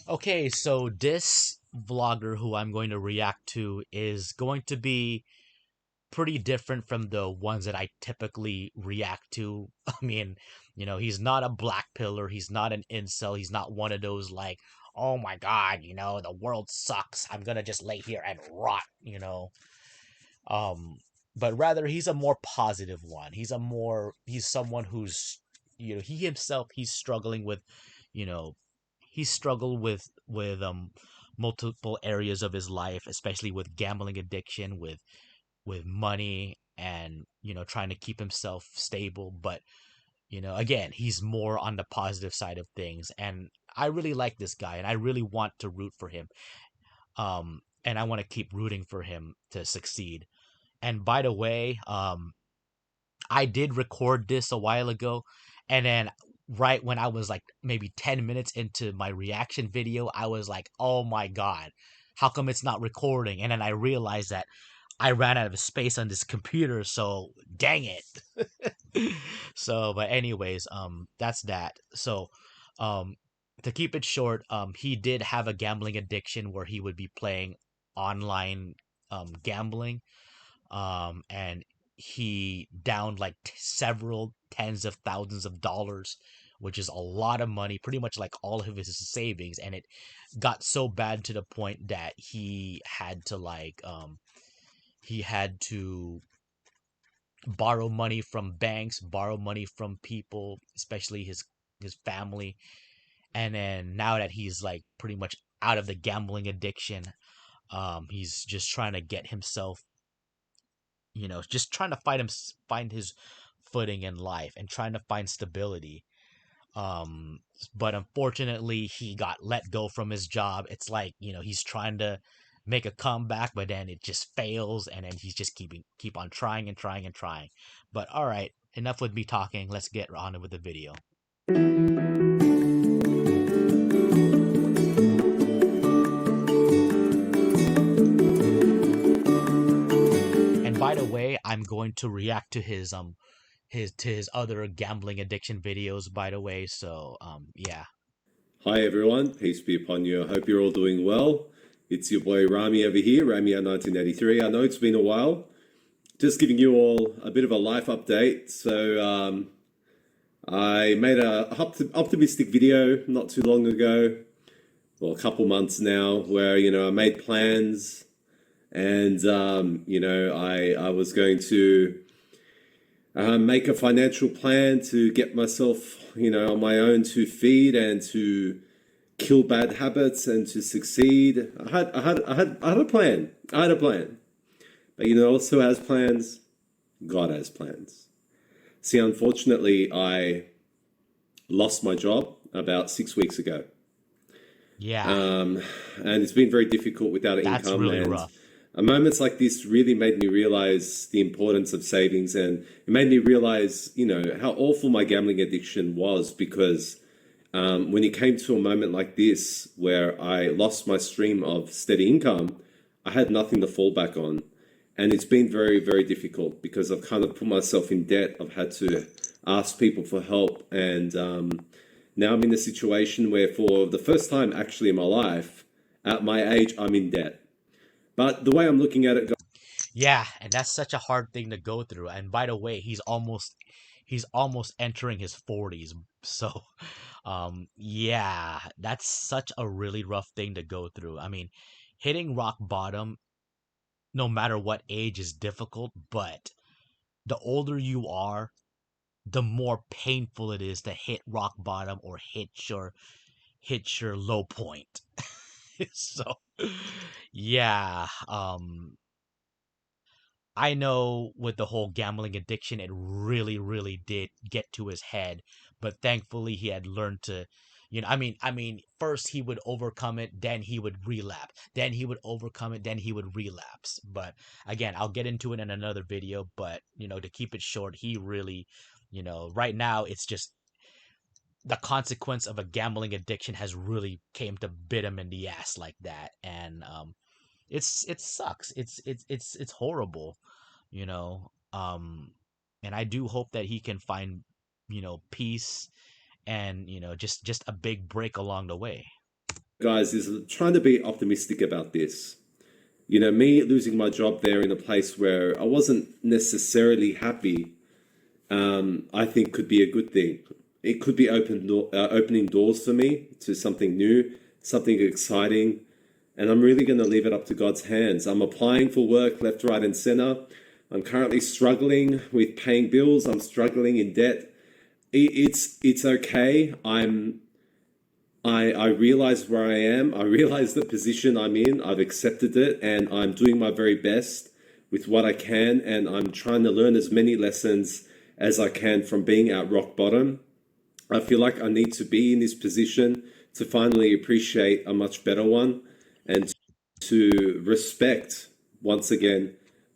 Okay, so this vlogger who I'm going to react to is going to be pretty different from the ones that I typically react to. I mean, he's not a black pillar, he's not an incel, he's not one of those like, oh my god, the world sucks. I'm gonna just lay here and rot. Um, but rather he's a more positive one. He's someone who's he himself he's struggling with, you know, he struggled with multiple areas of his life, especially with gambling addiction, with money, and trying to keep himself stable. But again, he's more on the positive side of things, and I really like this guy, and I really want to root for him. And I want to keep rooting for him to succeed. And by the way, I did record this a while ago, and then right when I was like maybe 10 minutes into my reaction video, I was like, "Oh my god, how come it's not recording?" And then I realized that I ran out of space on this computer, so dang it. So, but anyways, that's that. So, um, to keep it short, he did have a gambling addiction where he would be playing online gambling, and he downed like several tens of thousands of dollars, which is a lot of money, pretty much like all of his savings. And it got so bad to the point that he had to borrow money from banks, borrow money from people, especially his family. And then now that he's like pretty much out of the gambling addiction, he's just trying to get himself, just trying to find his footing in life and trying to find stability. But unfortunately, he got let go from his job. It's like, he's trying to make a comeback, but then it just fails, and then he's just keep on trying and trying and trying. But all right, enough with me talking. Let's get on with the video. And by the way, I'm going to react to his other gambling addiction videos, by the way. So yeah. Hi everyone, peace be upon you. I hope you're all doing well. It's your boy Rami over here, Ramio1983. I know it's been a while. Just giving you all a bit of a life update. So I made a optimistic video not too long ago, well, a couple months now, where I made plans, and I was going to make a financial plan to get myself on my own 2 feet and to kill bad habits and to succeed. I had a plan. I had a plan. But also has plans. God has plans. See, unfortunately, I lost my job about 6 weeks ago. Yeah, And it's been very difficult without that's income. really And rough. moments like this really made me realize the importance of savings. And it made me realize, how awful my gambling addiction was, because when it came to a moment like this where I lost my stream of steady income, I had nothing to fall back on. And it's been very, very difficult because I've kind of put myself in debt. I've had to ask people for help. And now I'm in a situation where, for the first time actually in my life, at my age, I'm in debt. But the way I'm looking at it, Yeah, and that's such a hard thing to go through. And by the way, he's almost entering his 40s. So, yeah, that's such a really rough thing to go through. I mean, hitting rock bottom, no matter what age, is difficult, but the older you are, the more painful it is to hit rock bottom or hit your low point. So, yeah, I know with the whole gambling addiction, it really, really did get to his head. But thankfully, he had learned to, first he would overcome it, then he would relapse, then he would overcome it, then he would relapse. But again, I'll get into it in another video. But to keep it short, he really, right now it's just the consequence of a gambling addiction has really came to bit him in the ass like that, and it sucks. It's horrible, you know. And I do hope that he can find, peace and just a big break along the way. guys, is trying to be optimistic about this. You know, me losing my job there in a place where I wasn't necessarily happy, I think could be a good thing. It could be opening doors for me to something new, something exciting, and I'm really going to leave it up to God's hands. I'm applying for work left, right, and center. I'm currently struggling with paying bills. I'm struggling in debt. It's okay. I realize where I am. I realize the position I'm in. I've accepted it, and I'm doing my very best with what I can. And I'm trying to learn as many lessons as I can from being at rock bottom. I feel like I need to be in this position to finally appreciate a much better one and to respect, once again,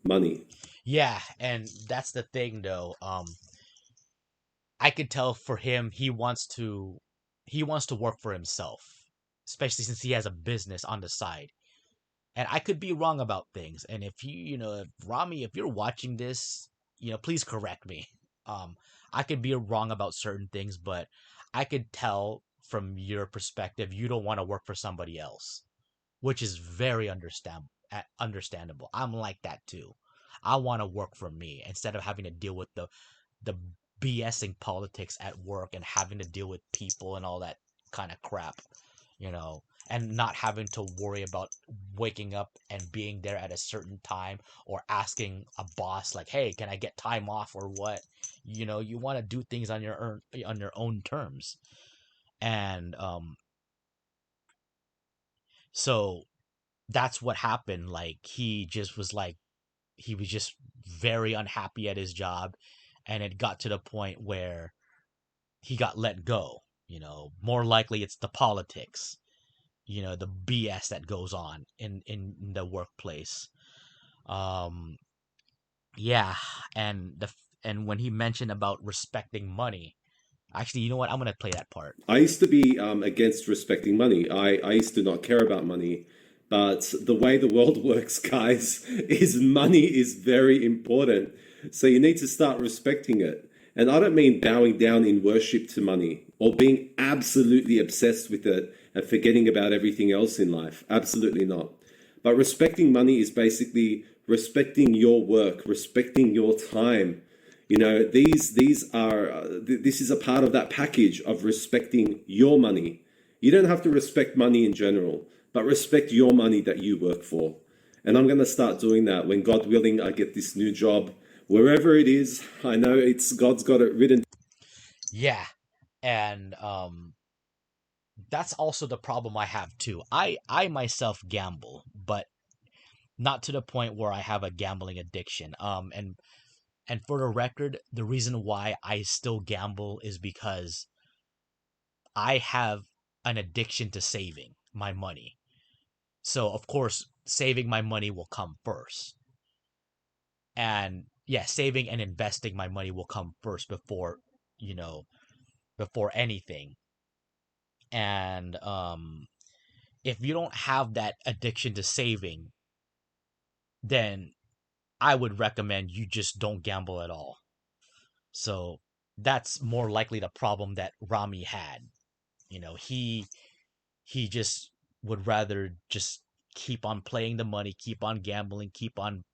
money. Yeah, and that's the thing though. I could tell for him he wants to work for himself, especially since he has a business on the side. And I could be wrong about things. And if if Rami, if you're watching this, please correct me. Um, I could be wrong about certain things, but I could tell from your perspective you don't want to work for somebody else, which is very understandable. I'm like that too. I want to work for me instead of having to deal with the BSing politics at work and having to deal with people and all that kind of crap, and not having to worry about waking up and being there at a certain time or asking a boss like, "Hey, can I get time off or what?" You want to do things on your own terms. And so that's what happened. Like he was just very unhappy at his job, and it got to the point where he got let go. More likely it's the politics, the BS that goes on in the workplace. Um, yeah, and when he mentioned about respecting money, actually, you know what? I'm gonna play that part. I used to be against respecting money. I used to not care about money. But the way the world works, guys, is money is very important. So you need to start respecting it. And I don't mean bowing down in worship to money or being absolutely obsessed with it and forgetting about everything else in life. Absolutely not. But respecting money is basically respecting your work, respecting your time. You know, these are this is a part of that package of respecting your money. You don't have to respect money in general, but respect your money that you work for. And I'm going to start doing that when, God willing, I get this new job, wherever it is. I know it's God's got it written. Yeah, and that's also the problem I have too. I myself gamble, but not to the point where I have a gambling addiction. And for the record, the reason why I still gamble is because I have an addiction to saving my money. So, of course, saving my money will come first. And yeah, saving and investing my money will come first you know, before anything. And if you don't have that addiction to saving, then I would recommend you just don't gamble at all. So, that's more likely the problem that Rami had. He just would rather just keep on playing the money, keep on gambling, keep on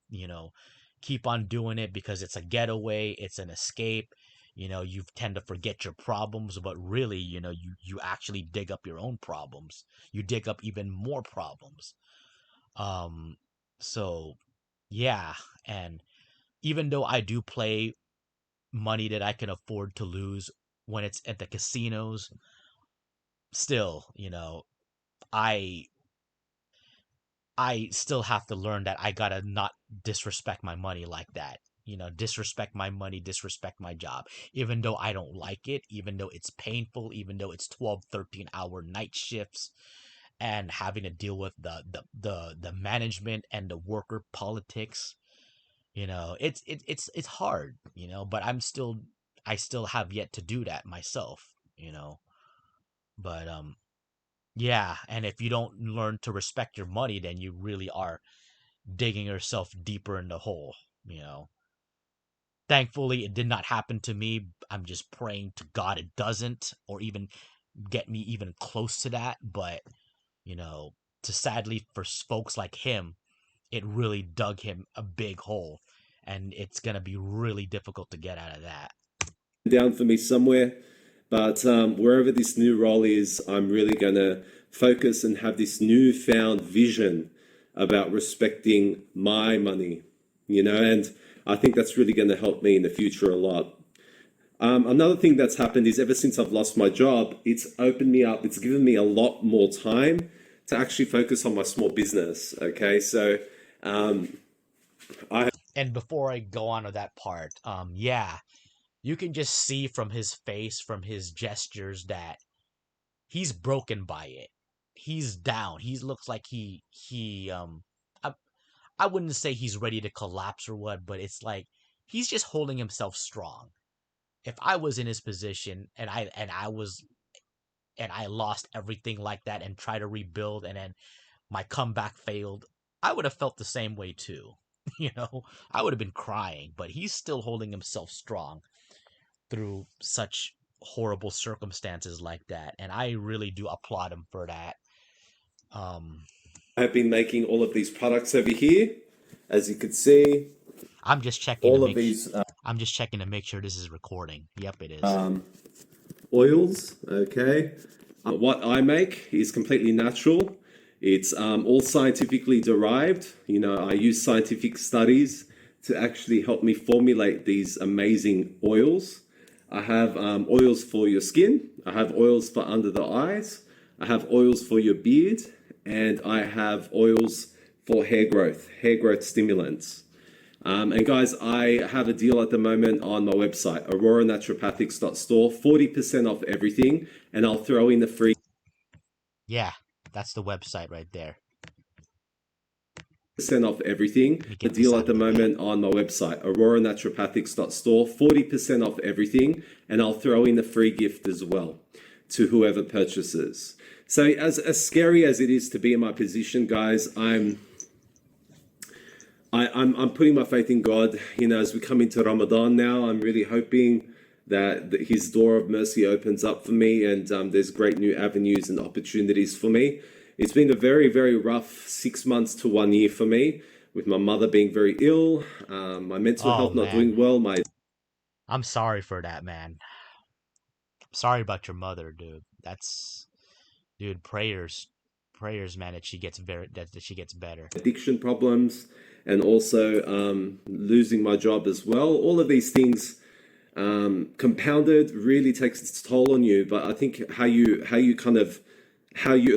doing it because it's a getaway, it's an escape. You tend to forget your problems, but really, you actually dig up your own problems. You dig up even more problems. Um, so yeah, and even though I do play money that I can afford to lose when it's at the casinos, still, I I still have to learn that I gotta not disrespect my money like that. Disrespect my money, disrespect my job. Even though I don't like it, even though it's painful, even though it's 12, 13-hour night shifts and having to deal with the management and the worker politics, it's hard, but I still have yet to do that myself, But yeah, and if you don't learn to respect your money, then you really are digging yourself deeper in the hole, you know. Thankfully, it did not happen to me. I'm just praying to God it doesn't, or even get me even close to that. But you know, to sadly for folks like him, it really dug him a big hole, and it's gonna be really difficult to get out of that. down for me somewhere. But wherever this new role is, I'm really going to focus and have this newfound vision about respecting my money, and I think that's really going to help me in the future a lot. Another thing that's happened is ever since I've lost my job, it's opened me up, it's given me a lot more time to actually focus on my small business. Okay, so I And before I go on to that part, yeah, you can just see from his face, from his gestures, that he's broken by it. He's down. He looks like I, I wouldn't say he's ready to collapse or what, but it's like he's just holding himself strong. If I was in his position and I lost everything like that and try to rebuild and then my comeback failed, I would have felt the same way too. You know, I would have been crying, but he's still holding himself strong through such horrible circumstances like that, and I really do applaud him for that. Um, have been making all of these products over here, as you could see, I'm just checking to all of make these I'm just checking to make sure this is recording. Yep, it is. um, oils. Okay, what I make is completely natural. It's all scientifically derived. I use scientific studies to actually help me formulate these amazing oils. I have oils for your skin. I have oils for under the eyes. I have oils for your beard, and I have oils for hair growth stimulants. And guys, I have a deal at the moment on my website, auroranaturopathics.store, 40% off everything, and I'll throw in the free Yeah, that's the website right there. percent off everything. Let me A get this deal out at of the the way. moment on my website, auroranaturopathics.store, 40% off everything, and I'll throw in a free gift as well to whoever purchases. So as scary as it is to be in my position, guys, I'm putting my faith in God. As we come into Ramadan now, I'm really hoping that His door of mercy opens up for me, and there's great new avenues and opportunities for me. It's been a very, very rough 6 months to 1 year for me, with my mother being very ill, my mental Oh health not man, doing well, my I'm sorry for that, man. I'm sorry about your mother, dude. That's dude. Prayers, man. That she gets better. addiction problems, and also losing my job as well. All of these things compounded really takes its toll on you. But I think how you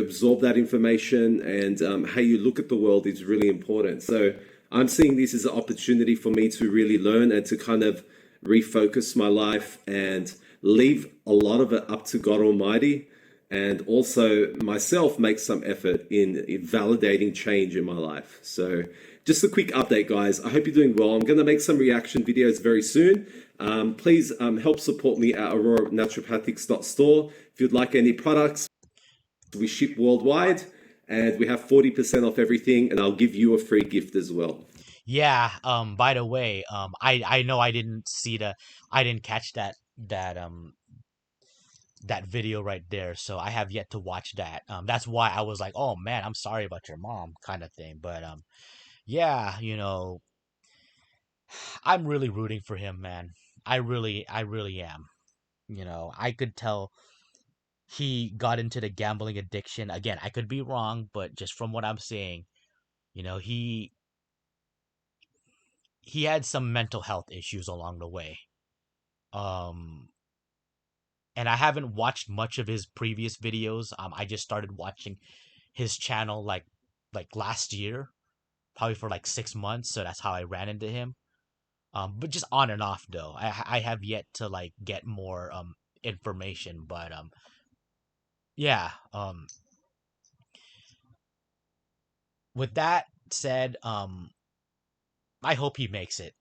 absorb that information and how you look at the world is really important. So I'm seeing this as an opportunity for me to really learn and to kind of refocus my life and leave a lot of it up to God Almighty, and also myself make some effort in validating change in my life. So just a quick update, guys. I hope you're doing well. I'm going to make some reaction videos very soon. Please help support me at auroranaturopathics.store. If you'd like any products, we ship worldwide, and we have 40% off everything, and I'll give you a free gift as well. Yeah. By the way, I know I didn't catch that video right there, so I have yet to watch that. That's why I was like, oh man, I'm sorry about your mom, kind of thing. But yeah, I'm really rooting for him, man. I really am. I could tell he got into the gambling addiction. Again, I could be wrong, but just from what I'm seeing, you know, he he had some mental health issues along the way. Um, and I haven't watched much of his previous videos. I just started watching his channel like last year, probably for like 6 months. So that's how I ran into him. But just on and off though. I have yet to like get more information, but yeah. With that said, I hope he makes it.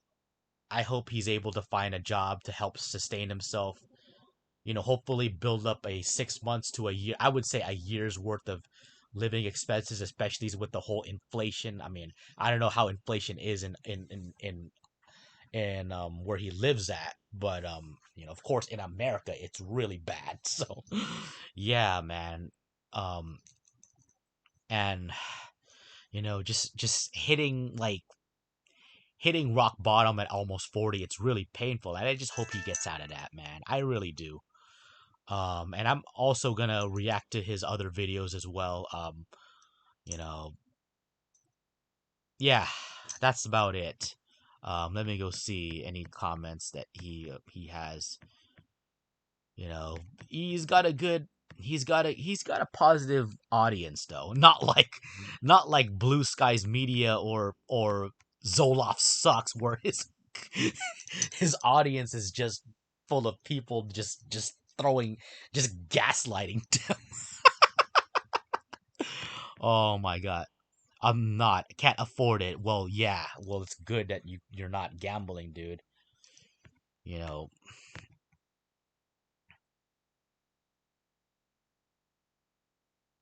I hope he's able to find a job to help sustain himself. Hopefully build up a 6 months to a year. I would say a year's worth of living expenses, especially with the whole inflation. I mean, I don't know how inflation is in where he lives at, but of course in America it's really bad. So yeah, man. Um and just hitting rock bottom at almost 40. It's really painful, and I just hope he gets out of that, man. I really do. And I'm also gonna react to his other videos as well. You know, yeah, that's about it. Let me go see any comments that he has. You know, he's got a good he's got a positive audience though. Not like Blue Skies Media or Zoloft sucks where his his audience is just full of people just throwing just gaslighting. Oh my god. I'm not. Can't afford it. Well, yeah. Well, it's good that you're not gambling, dude. You know.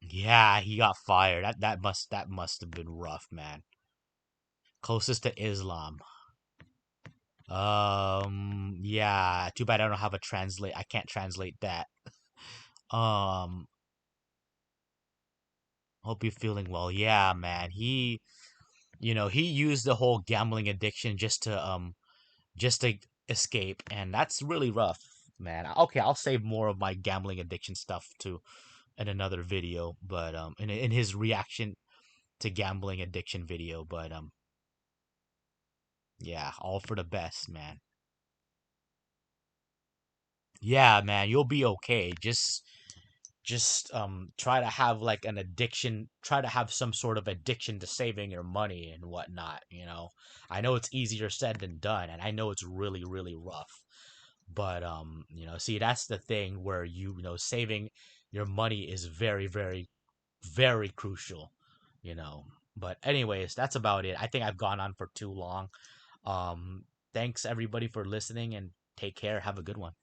Yeah, he got fired. That must have been rough, man. Closest to Islam. Yeah. Too bad I don't have a translate. I can't translate that. Um, hope you're feeling well. Yeah, man. He used the whole gambling addiction just to escape, and that's really rough, man. Okay, I'll save more of my gambling addiction stuff to in another video, but in his reaction to gambling addiction video, but yeah, all for the best, man. Yeah, man, you'll be okay. Just try to have like an addiction, try to have some sort of addiction to saving your money and whatnot. I know it's easier said than done, and I know it's really, really rough. But see, that's the thing where saving your money is very, very, very crucial, you know. But anyways, that's about it. I think I've gone on for too long. Um, thanks everybody for listening, and take care. Have a good one.